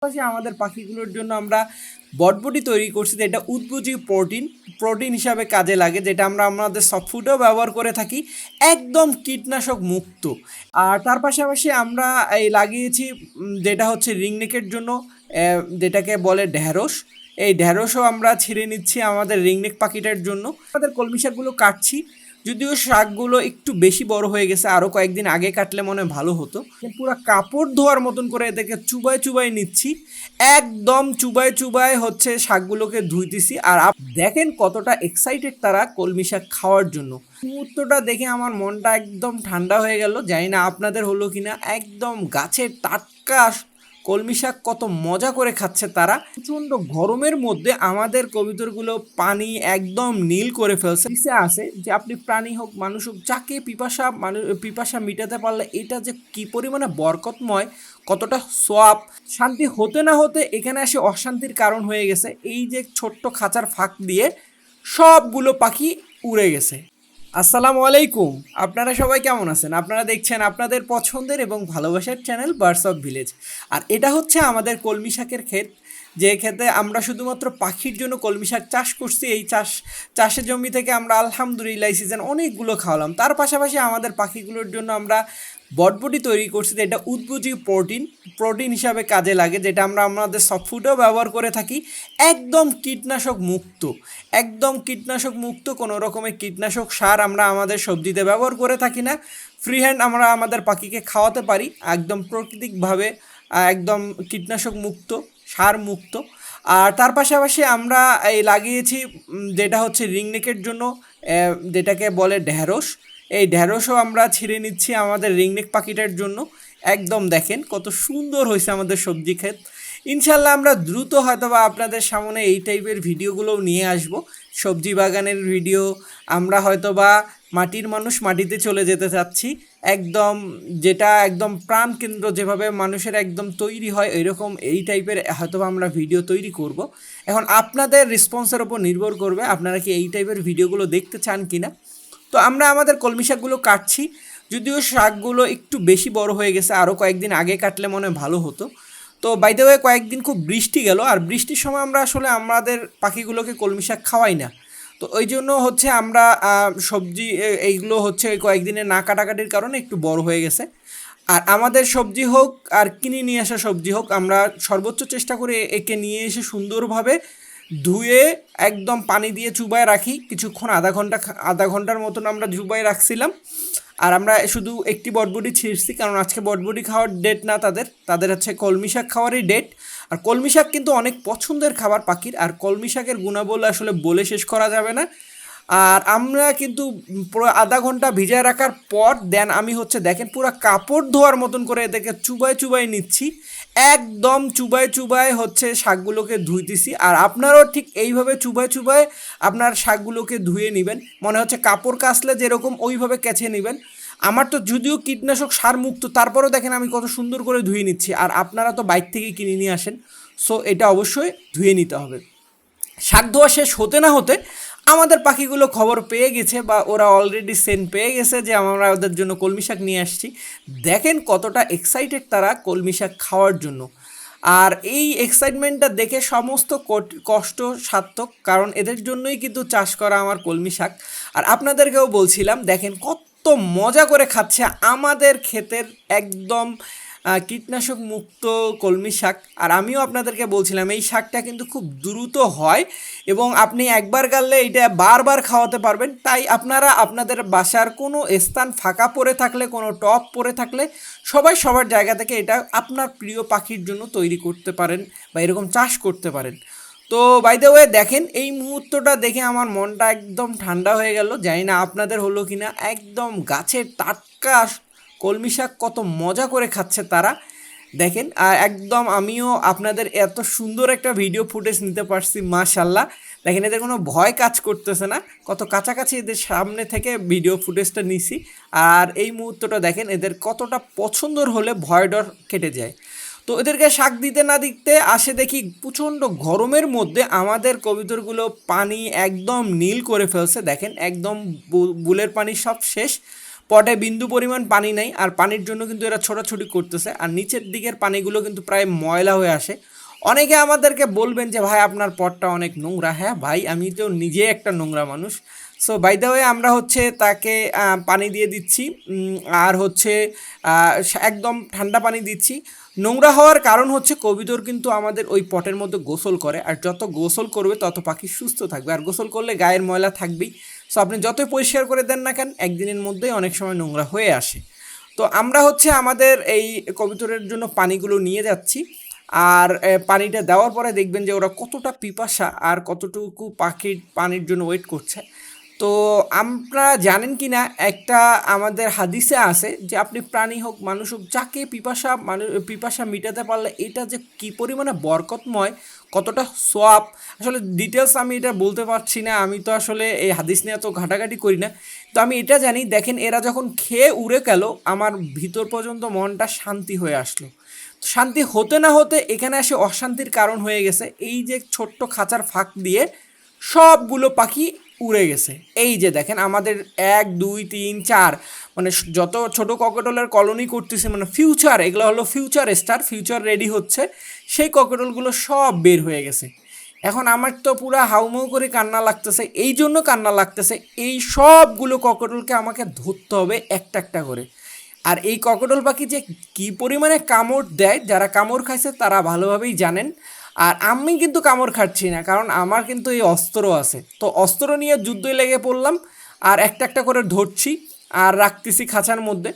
পাশাপাশি আমাদের পাখিগুলোর জন্য আমরা বটবটি তৈরি করছি, যেটা উদ্ভিজ্জ প্রোটিন হিসাবে কাজে লাগে, যেটা আমরা আমাদের সফট ফুডেও ব্যবহার করে থাকি, একদম কীটনাশক মুক্ত। আর তার পাশাপাশি আমরা এই লাগিয়েছি যেটা হচ্ছে রিংনেকের জন্য, যেটাকে বলে ঢ্যাঁড়স। এই ঢ্যাঁড়সও আমরা ছিঁড়ে নিচ্ছি আমাদের রিংনেক পাখিটার জন্য। আমাদের কলমি শাকগুলো কাটছি, যদিও শাকগুলো একটু বেশি বড় হয়ে গেছে, আরও কয়েকদিন আগে কাটলে মনে হয় ভালো হতো। পুরো কাপড় ধোয়ার মতন করে এদেরকে চুবাই চুবাই নিচ্ছি, একদম চুবাই চুবাই হচ্ছে শাকগুলোকে ধুইতেছি। আর দেখেন কতটা এক্সাইটেড তারা কলমি শাক খাওয়ার জন্য। মুহূর্তটা দেখে আমার মনটা একদম ঠান্ডা হয়ে গেল, জানি না আপনাদের হলো কিনা। একদম গাছের টাটকা কলমি শাক কত মজা করে খাচ্ছে তারা। প্রচণ্ড গরমের মধ্যে আমাদের কবুতরগুলো পানি একদম নীল করে ফেলছে। ইচ্ছে আছে যে আপনি প্রাণী হোক মানুষ হোক, যাকে পিপাসা মিটাতে পারলে এটা যে কি পরিমাণে বরকতময়, কতটা সোয়াব। শান্তি হতে না হতে এখানে এসে অশান্তির কারণ হয়ে গেছে। এই যে ছোট্ট খাঁচার ফাঁক দিয়ে সবগুলো পাখি উড়ে গেছে। আসসালামু আলাইকুম, আপনারা সবাই কেমন আছেন? আপনারা দেখছেন আপনাদের পছন্দের এবং ভালোবাসার চ্যানেল বার্ডস অফ ভিলেজ। আর এটা হচ্ছে আমাদের কলমি শাকের ক্ষেত, যে ক্ষেতে আমরা শুধুমাত্র পাখির জন্য কলমি শাক চাষ করছি। এই চাষের জমি থেকে আমরা আলহামদুলিল্লাহ এই সিজন অনেকগুলো খাওয়ালাম। তার পাশাপাশি আমাদের পাখিগুলোর জন্য আমরা বটবটি তৈরি করছি, যেটা উদ্ভিজ্জ প্রোটিন হিসাবে কাজে লাগে, যেটা আমরা আমাদের সফট ফুডেও ব্যবহার করে থাকি, একদম কীটনাশক মুক্ত। একদম কীটনাশক মুক্ত, কোনো রকমের কীটনাশক সার আমরা আমাদের সবজিতে ব্যবহার করে থাকি না। ফ্রি হ্যান্ড আমরা আমাদের পাখিকে খাওয়াতে পারি একদম প্রাকৃতিকভাবে, একদম কীটনাশক মুক্ত, সার মুক্ত। আর তার পাশাপাশি আমরা এই লাগিয়েছি যেটা হচ্ছে রিংনেকের জন্য, যেটাকে বলে ঢ্যাঁড়স। এই ঢ্যাঁড়সও আমরা ছিঁড়ে নিচ্ছি আমাদের রিংনেক পাখিটার জন্য। একদম দেখেন কত সুন্দর হয়েছে আমাদের সবজি ক্ষেত। ইনশাল্লাহ আমরা দ্রুত হয়তোবা আপনাদের সামনে এই টাইপের ভিডিওগুলোও নিয়ে আসব। সবজি বাগানের ভিডিও, আমরা হয়তোবা মাটির মানুষ মাটিতে চলে যেতে চাচ্ছি, একদম যেটা একদম প্রাণকেন্দ্র, যেভাবে মানুষের একদম তৈরি হয় এরকম এই টাইপের হয়তোবা আমরা ভিডিও তৈরি করব। এখন আপনাদের রেসপন্সের ওপর নির্ভর করবে আপনারা কি এই টাইপের ভিডিওগুলো দেখতে চান কি না। তো আমরা আমাদের কলমি শাকগুলো কাটছি, যদিও শাকগুলো একটু বেশি বড় হয়ে গেছে, আরও কয়েকদিন আগে কাটলে মনে হয় ভালো হতো। তো বাই দ্য ওয়ে কয়েকদিন খুব বৃষ্টি গেল, আর বৃষ্টির সময় আমরা আসলে আমাদের পাখিগুলোকে কলমি শাক খাওয়াই না। তো ওই জন্য হচ্ছে আমরা সবজি এইগুলো হচ্ছে ওই কয়েকদিনে না কাটাকাটির কারণে একটু বড় হয়ে গেছে। আর আমাদের সবজি হোক আর কিনে নিয়ে আসা সবজি হোক, আমরা সর্বোচ্চ চেষ্টা করে একে নিয়ে এসে সুন্দরভাবে ধুয়ে একদম পানি দিয়ে চুবায় রাখি কিছুক্ষণ, আধা ঘন্টার মতন আমরা চুবায় রাখছিলাম। আর আমরা শুধু একটি বটবটি ছিঁড়ছি, কারণ আজকে বটবটি খাওয়ার ডেট না, তাদের হচ্ছে কলমি শাক খাওয়ারই ডেট। আর কলমি শাক কিন্তু অনেক পছন্দের খাবার পাখির, আর কলমি শাকের গুণাবলী আসলে বলে শেষ করা যাবে না। আর আমরা কিন্তু পুরো আধা ঘন্টা ভিজায় রাখার পর দেন আমি হচ্ছে দেখেন পুরো কাপড় ধোয়ার মতন করে এদেরকে চুবাই চুবাই নিচ্ছি, একদম চুবাই চুবাই হচ্ছে শাকগুলোকে ধুইতেছি। আর আপনারাও ঠিক এইভাবে চুবাই চুবাই আপনার শাকগুলোকে ধুয়ে নেবেন, মনে হচ্ছে কাপড় কাচলে যেরকম ওইভাবে কেচে নেবেন। আমার তো যদিও কীটনাশক সার মুক্ত, তারপরেও দেখেন আমি কত সুন্দর করে ধুয়ে নিচ্ছি। আর আপনারা তো বাইরে থেকে কিনে নিয়ে আসেন, সো এটা অবশ্যই ধুয়ে নিতে হবে। শাক ধোয়া শেষ হতে না হতে আমাদের পাখিগুলো খবর পেয়ে গেছে, বা ওরা অলরেডি সেন্ড পেয়ে গেছে যে আমরা ওদের জন্য কলমি শাক নিয়ে আসছি। দেখেন কতটা এক্সাইটেড তারা কলমি শাক খাওয়ার জন্য। আর এই এক্সাইটমেন্টটা দেখে সমস্ত কষ্ট সার্থক, কারণ এদের জন্যই কিন্তু চাষ করা আমার কলমি শাক। আর আপনাদেরকেও বলছিলাম দেখেন কত মজা করে খাচ্ছে আমাদের ক্ষেতের একদম কীটনাশক মুক্ত কলমি শাক। আর আমিও আপনাদেরকে বলছিলাম এই শাকটা কিন্তু খুব দ্রুত হয়, এবং আপনি একবার গাললে এটা বারবার খাওয়াতে পারবেন। তাই আপনারা আপনাদের বাসার কোনো স্থান ফাঁকা পড়ে থাকলে, কোনো টব পড়ে থাকলে সবাই সবার জায়গা থেকে এটা আপনার প্রিয় পাখির জন্য তৈরি করতে পারেন, বা এরকম চাষ করতে পারেন। তো বাই দ্য ওয়ে দেখেন এই মুহূর্তটা দেখে আমার মনটা একদম ঠান্ডা হয়ে গেল, জানি না আপনাদের হলো কিনা। একদম গাছের টাটকা কলমি শাক কত মজা করে খাচ্ছে তারা, দেখেন। আর একদম আমিও আপনাদের এত সুন্দর একটা ভিডিও ফুটেজ নিতে পারছি, মাশাল্লাহ। দেখেন এদের কোনো ভয় কাজ করতেছে না, কত কাছাকাছি এদের সামনে থেকে ভিডিও ফুটেজটা নিছি। আর এই মুহূর্তটা দেখেন এদের কতটা পছন্দর হলে ভয় ডর কেটে যায়। তো এদেরকে শাক দিতে না দিতে আসে দেখি প্রচণ্ড গরমের মধ্যে আমাদের কবুতরগুলো পানি একদম নীল করে ফেলছে, দেখেন একদম বুলের পানি সব শেষ, পটে বিন্দু পরিমাণ পানি নেই, আর পানির জন্য কিন্তু এরা ছোটাছুটি করতেছে, আর নিচের দিকের পানিগুলো কিন্তু প্রায় ময়লা হয়ে আসে। অনেকে আমাদেরকে বলবেন যে ভাই আপনার পটটা অনেক নোংরা। হ্যাঁ ভাই, আমি তো নিজে একটা নোংরা মানুষ। সো বাই দ্য ওয়ে আমরা হচ্ছে তাকে পানি দিয়ে দিচ্ছি, আর হচ্ছে একদম ঠান্ডা পানি দিচ্ছি। নোংরা হওয়ার কারণ হচ্ছে কবুতর কিন্তু আমাদের ওই পটের মধ্যে গোসল করে, আর যত গোসল করবে তত পাখি সুস্থ থাকবে, আর গোসল করলে গায়ের ময়লা থাকবেই। সো আপনি যতই পরিষ্কার করে দেন না কেন, একদিনের মধ্যেই অনেক সময় নোংরা হয়ে আসে। তো আমরা হচ্ছে আমাদের এই কবুতরের জন্য পানিগুলো নিয়ে যাচ্ছি, আর পানিটা দেওয়ার পরে দেখবেন যে ওরা কতটা পিপাসা আর কতটুকু পাখির পানির জন্য ওয়েট করছে। তো আপনারা জানেন কি না, একটা আমাদের হাদিসে আছে যে আপনি প্রাণী হোক মানুষ হোক, যাকে পিপাসা মেটাতে পারলে এটা যে কী পরিমাণে বরকতময়, কতটা সোয়াব, আসলে ডিটেলস আমি এটা বলতে পারছি না। আমি তো আসলে এই হাদিস নিয়ে এত ঘাটাঘাটি করি না। তো আমি এটা জানি, দেখেন এরা যখন খেয়ে উড়ে গেল, আমার ভিতর পর্যন্ত মনটা শান্তি হয়ে আসলো। শান্তি হতে না হতে এখানে এসে অশান্তির কারণ হয়ে গেছে। এই যে ছোট্ট খাঁচার ফাঁক দিয়ে সবগুলো পাখি উড়ে গেছে। এই যে দেখেন আমাদের 1 2 3 4 মানে যত ছোট ককটেলের কলোনি করতেছে, মানে ফিউচার, এগুলো হলো ফিউচার স্টার, ফিউচার রেডি হচ্ছে, সেই ককটেলগুলো সব বের হয়ে গেছে। এখন আমার তো পুরো হাউমাউ করে কান্না লাগতেছে। এই জন্য কান্না লাগতেছে, এই সবগুলো ককটেলকে আমাকে ধরতে হবে একটা একটা করে। আর এই ককটেল পাখি যে কী পরিমাণে কামড় দেয়, যারা কামড় খাইছে তারা ভালোভাবেই জানেন। আর আমি কিন্তু কামড় খাচ্ছি না, কারণ আমার কিন্তু এই অস্ত্র আছে। তো অস্ত্র নিয়ে যুদ্ধে লেগে পড়লাম, আর একটা একটা করে ধরছি আর রাখতেছি খাঁচার মধ্যে।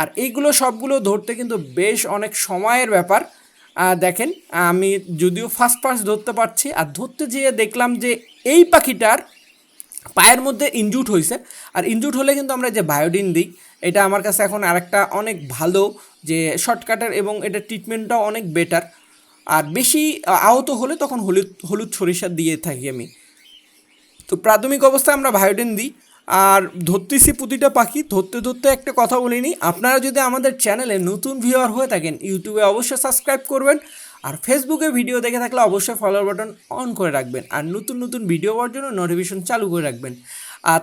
আর এইগুলো সবগুলো ধরতে কিন্তু বেশ অনেক সময়ের ব্যাপার। দেখেন আমি যদিও ফার্স্ট ফার্স্ট ধরতে পারছি, আর ধরতে যেয়ে দেখলাম যে এই পাখিটার পায়ের মধ্যে ইনজুট হয়েছে। আর ইনজুট হলে কিন্তু আমরা যে বায়োডিন দিই, এটা আমার কাছে এখন আরেকটা অনেক ভালো যে শর্টকাটের, এবং এটা ট্রিটমেন্টটাও অনেক বেটার। আর বেশি আহত হলে তখন হলুদ হলুদ সরিষা দিয়ে থাকি আমি। তো প্রাথমিক অবস্থায় আমরা বায়োডিন দিই। আর ধরতেছি প্রতিটা পাখি। ধরতে ধরতে একটা কথা বলিনি, আপনারা যদি আমাদের চ্যানেলে নতুন ভিউয়ার হয়ে থাকেন, ইউটিউবে অবশ্যই সাবস্ক্রাইব করবেন, আর ফেসবুকে ভিডিও দেখে থাকলে অবশ্যই ফলোয়ার বাটন অন করে রাখবেন, আর নতুন নতুন ভিডিও পাওয়ার জন্য নোটিফিকেশন চালু করে রাখবেন।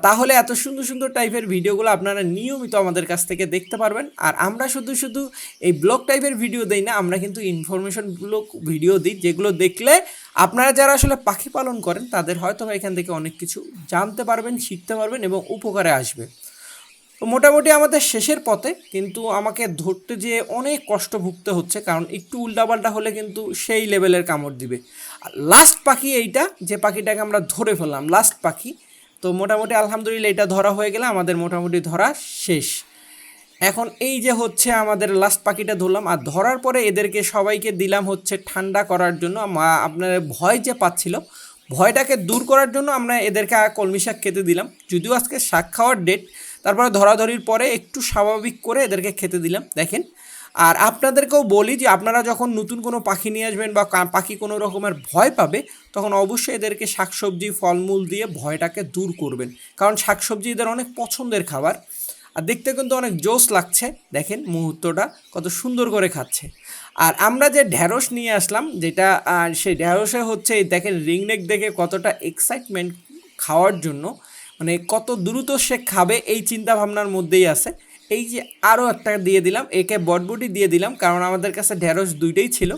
তাহলে এত সুন্দর সুন্দর টাইপের ভিডিওগুলো আপনারা নিয়মিত আমাদের কাছ থেকে দেখতে পারবেন। আর আমরা শুধু শুধু এই ব্লগ টাইপের ভিডিও দিই না, আমরা কিন্তু ইনফরমেশনগুলো ভিডিও দিই, যেগুলো দেখলে আপনারা যারা আসলে পাখি পালন করেন তাদের হয়তো এখান থেকে অনেক কিছু জানতে পারবেন, শিখতে পারবেন এবং উপকারে আসবে। তো মোটামুটি আমাদের শেষের পথে, কিন্তু আমাকে ধরতে যেয়ে অনেক কষ্ট ভুগতে হচ্ছে, কারণ একটু উল্টাপাল্টা হলে কিন্তু সেই লেভেলের কামড় দিবে। আর লাস্ট পাখি এইটা, যে পাখিটাকে আমরা ধরে ফেললাম লাস্ট পাখি। তো মোটামুটি আলহামদুলিল্লাহ এটা ধরা হয়ে গেলে আমাদের মোটামুটি ধরা শেষ। এখন এই যে হচ্ছে আমাদের লাস্ট পাখিটা ধরলাম, আর ধরার পরে এদেরকে সবাইকে দিলাম হচ্ছে ঠান্ডা করার জন্য। আপনার ভয় যে পাচ্ছিল, ভয়টাকে দূর করার জন্য আমরা এদেরকে কলমি শাক খেতে দিলাম। যদিও আজকে শাক খাওয়ার ডেট, তারপরে ধরাধরির পরে একটু স্বাভাবিক করে এদেরকে খেতে দিলাম। দেখেন, আর আপনাদেরকেও বলি যে আপনারা যখন নতুন কোনো পাখি নিয়ে আসবেন বা পাখি কোনো রকমের ভয় পাবে, তখন অবশ্যই এদেরকে শাকসবজি ফলমূল দিয়ে ভয়টাকে দূর করবেন, কারণ শাকসবজি এদের অনেক পছন্দের খাবার। আর দেখতে কিন্তু অনেক জোশ লাগছে, দেখেন মুহূর্তটা কত সুন্দর করে খাচ্ছে। আর আমরা যে ঢ্যাঁড়স নিয়ে আসলাম, যেটা সেই ঢ্যাঁড়সে হচ্ছে দেখেন রিংনেক দেখে কতটা এক্সাইটমেন্ট খাওয়ার জন্য, মানে কত দ্রুত সে খাবে এই চিন্তা ভাবনার মধ্যেই আছে। এই যে আরও একটা দিয়ে দিলাম, একে বটবটি দিয়ে দিলাম, কারণ আমাদের কাছে ঢ্যাঁড়স দুইটাই ছিল।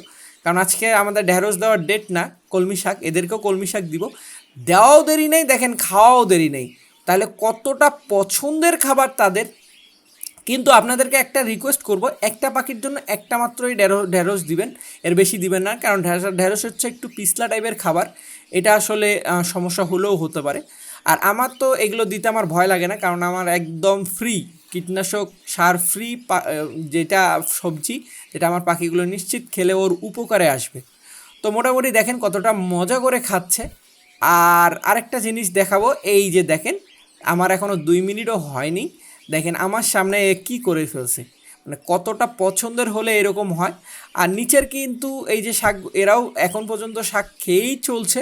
কারণ আজকে আমাদের ঢ্যাঁড়স দেওয়ার ডেট না, কলমি শাক, এদেরকেও কলমি শাক দিব। দেওয়াও দেরি নেই, দেখেন খাওয়াও দেরি নেই। তাহলে কতটা পছন্দের খাবার তাদের। কিন্তু আপনাদেরকে একটা রিকোয়েস্ট করব, একটা পাখির জন্য একটা মাত্রই ঢ্যাঁড়স দিবেন, এর বেশি দিবেন না, কারণ ঢ্যাঁড়স হচ্ছে একটু পিছলা টাইপের খাবার, এটা আসলে সমস্যা হলেও হতে পারে। আর আমার তো এগুলো দিতে আমার ভয় লাগে না, কারণ আমার একদম ফ্রি কীটনাশক সার ফ্রি যেটা সবজি, যেটা আমার পাখিগুলো নিশ্চিত খেলে ওর উপকারে আসবে। তো মোটামুটি দেখেন কতটা মজা করে খাচ্ছে। আর আরেকটা জিনিস দেখাবো, এই যে দেখেন আমার এখনও 2 মিনিটও হয়নি, দেখেন আমার সামনে কি করে ফেলছে, মানে কতটা পছন্দের হলে এরকম হয়। আর নিচের কিন্তু এই যে শাক, এরাও এখন পর্যন্ত শাক খেয়েই চলছে।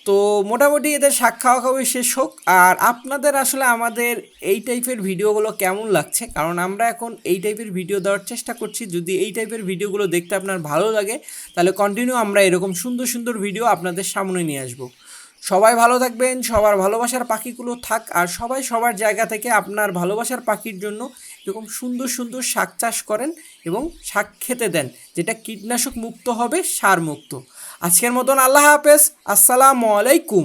তো মোটামুটি এদের শাক খাওয়া খাওয়াই শেষ হোক। আর আপনাদের আসলে আমাদের এই টাইপের ভিডিওগুলো কেমন লাগছে, কারণ আমরা এখন এই টাইপের ভিডিও দেওয়ার চেষ্টা করছি। যদি এই টাইপের ভিডিওগুলো দেখতে আপনার ভালো লাগে, তাহলে কন্টিনিউ আমরা এরকম সুন্দর সুন্দর ভিডিও আপনাদের সামনে নিয়ে আসবো। সবাই ভালো থাকবেন, সবার ভালোবাসার পাখিগুলো থাক, আর সবাই সবার জায়গা থেকে আপনার ভালোবাসার পাখির জন্য এরকম সুন্দর সুন্দর শাক চাষ করেন এবং শাক খেতে দেন, যেটা কীটনাশক মুক্ত হবে, সার মুক্ত। আজকের মতন আল্লাহ হাফেজ, আসসালামু আলাইকুম।